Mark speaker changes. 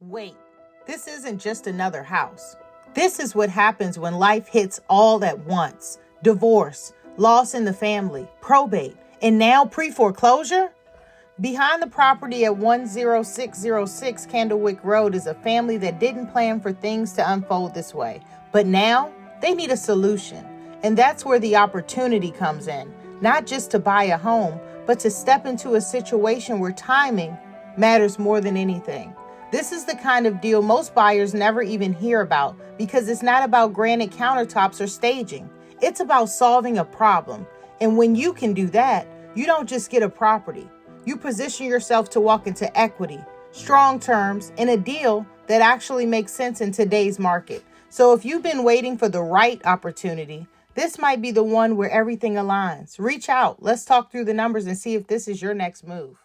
Speaker 1: Wait, this isn't just another house. This is what happens when life hits all at once. Divorce, loss in the family, probate, and now pre-foreclosure? Behind the property at 10606 Candlewick Rd is a family that didn't plan for things to unfold this way. But now they need a solution. And that's where the opportunity comes in. Not just to buy a home, but to step into a situation where timing matters more than anything. This is the kind of deal most buyers never even hear about because it's not about granite countertops or staging. It's about solving a problem. And when you can do that, you don't just get a property. You position yourself to walk into equity, strong terms, and a deal that actually makes sense in today's market. So if you've been waiting for the right opportunity, this might be the one where everything aligns. Reach out. Let's talk through the numbers and see if this is your next move.